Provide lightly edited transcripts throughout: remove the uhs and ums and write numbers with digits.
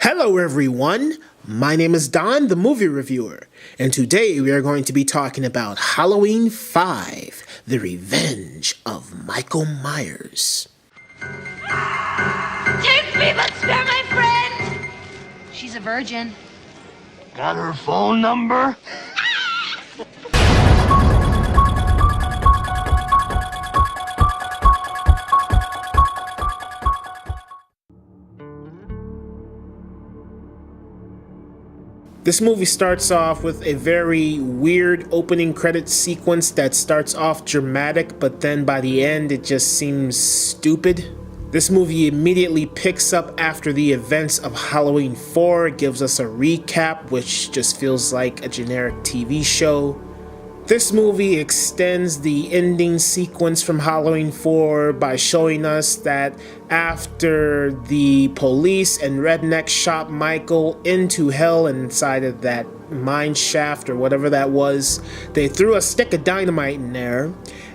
Hello everyone, my name is Don, the movie reviewer, and today we are going to be talking about Halloween 5, The Revenge of Michael Myers. Take me, but spare my friend! She's a virgin. Got her phone number? This movie starts off with a very weird opening credits sequence that starts off dramatic, but then by the end it just seems stupid. This movie immediately picks up after the events of Halloween 4, it gives us a recap, which just feels like a generic TV show. This movie extends the ending sequence from Halloween 4 by showing us that after the police and Redneck shot Michael into hell inside of that mine shaft or whatever that was, they threw a stick of dynamite in there,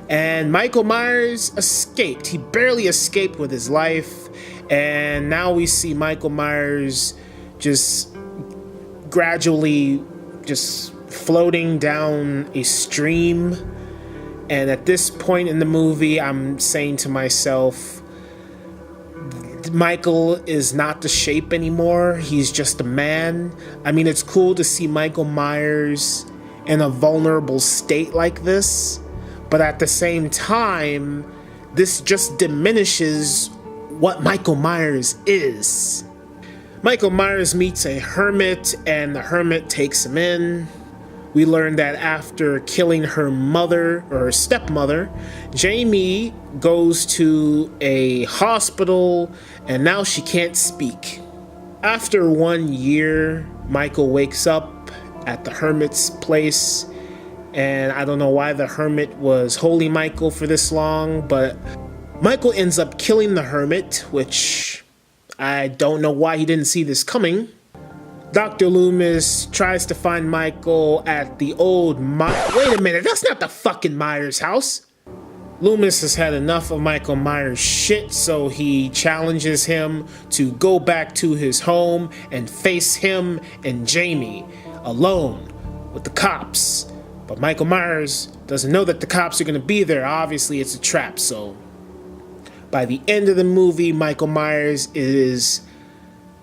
and Michael Myers escaped. He barely escaped with his life, and now we see Michael Myers just gradually just floating down a stream. And at this point in the movie, I'm saying to myself, Michael is not the shape anymore. He's just a man. I mean, it's cool to see Michael Myers in a vulnerable state like this, but at the same time, this just diminishes what Michael Myers is. Michael Myers meets a hermit, and the hermit takes him in. We learn that after killing her mother, or her stepmother, Jamie goes to a hospital and now she can't speak. After 1 year, Michael wakes up at the hermit's place, and I don't know why the hermit was holding Michael for this long, but Michael ends up killing the hermit, which I don't know why he didn't see this coming. Dr. Loomis tries to find Michael at the old Wait a minute, that's not the fucking Myers house. Loomis has had enough of Michael Myers' shit, so he challenges him to go back to his home and face him and Jamie alone with the cops. But Michael Myers doesn't know that the cops are going to be there. Obviously, it's a trap, so by the end of the movie, Michael Myers is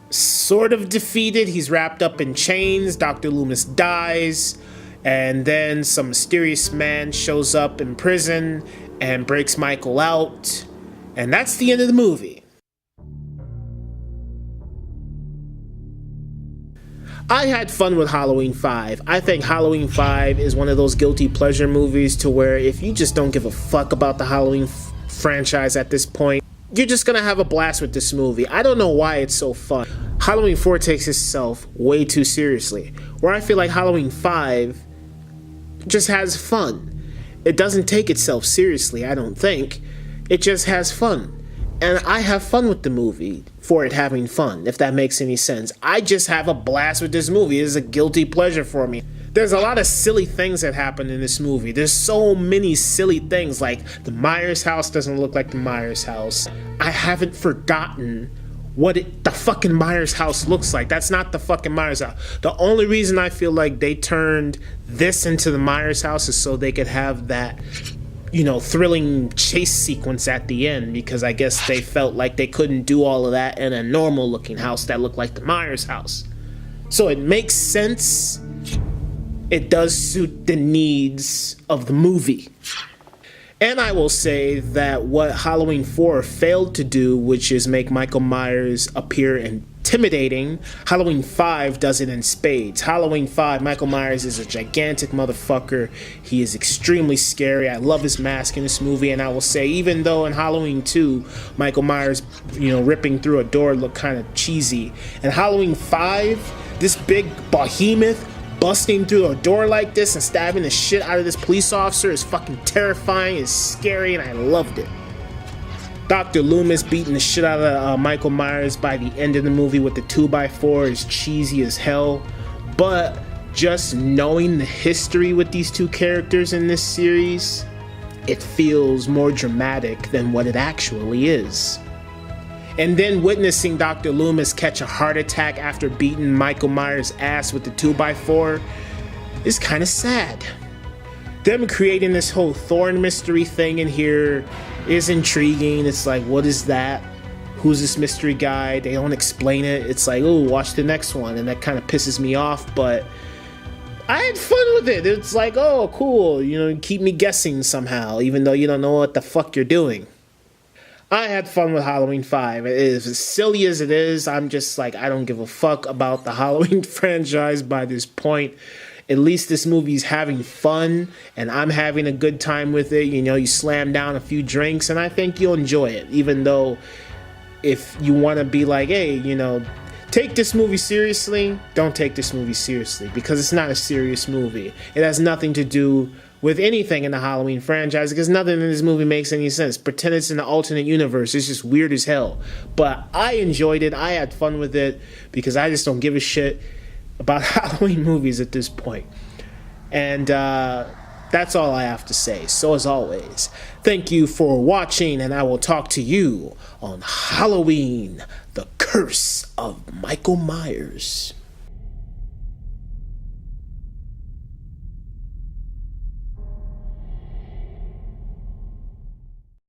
sort of defeated. He's wrapped up in chains. Dr. Loomis dies, and then some mysterious man shows up in prison and breaks Michael out, and that's the end of the movie. I had fun with Halloween 5. I think Halloween 5 is one of those guilty pleasure movies to where if you just don't give a fuck about the Halloween franchise at this point, you're just gonna have a blast with this movie. I don't know why it's so fun. Halloween 4 takes itself way too seriously, where I feel like Halloween 5 just has fun. It doesn't take itself seriously, I don't think. It just has fun. And I have fun with the movie for it having fun, if that makes any sense. I just have a blast with this movie. It is a guilty pleasure for me. There's a lot of silly things that happen in this movie. There's so many silly things, like the Myers house doesn't look like the Myers house. I haven't forgotten what the fucking Myers house looks like. That's not the fucking Myers house. The only reason I feel like they turned this into the Myers house is so they could have that, thrilling chase sequence at the end, because I guess they felt like they couldn't do all of that in a normal looking house that looked like the Myers house. So it makes sense. It does suit the needs of the movie. And I will say that what Halloween 4 failed to do, which is make Michael Myers appear intimidating, Halloween 5 does it in spades. Halloween 5, Michael Myers is a gigantic motherfucker. He is extremely scary. I love his mask in this movie, and I will say, even though in Halloween 2, Michael Myers, ripping through a door looked kind of cheesy, in Halloween 5, this big behemoth busting through a door like this and stabbing the shit out of this police officer is fucking terrifying, is scary, and I loved it. Dr. Loomis beating the shit out of Michael Myers by the end of the movie with the 2x4 is cheesy as hell, but just knowing the history with these two characters in this series, it feels more dramatic than what it actually is. And then witnessing Dr. Loomis catch a heart attack after beating Michael Myers' ass with the 2x4 is kind of sad. Them creating this whole Thorn mystery thing in here is intriguing. It's like, what is that? Who's this mystery guy? They don't explain it. It's like, oh, watch the next one. And that kind of pisses me off, but I had fun with it. It's like, oh, cool. You know, keep me guessing somehow, even though you don't know what the fuck you're doing. I had fun with Halloween 5. It is as silly as it is. I'm just like, I don't give a fuck about the Halloween franchise by this point. At least this movie's having fun, and I'm having a good time with it. You know, you slam down a few drinks, and I think you'll enjoy it. Even though, if you want to be like, hey, you know, take this movie seriously, don't take this movie seriously, because it's not a serious movie. It has nothing to do with anything in the Halloween franchise, because nothing in this movie makes any sense. Pretend it's in an alternate universe. It's just weird as hell. But I enjoyed it. I had fun with it, because I just don't give a shit about Halloween movies at this point. And that's all I have to say. So as always, thank you for watching, and I will talk to you on Halloween, The Curse of Michael Myers.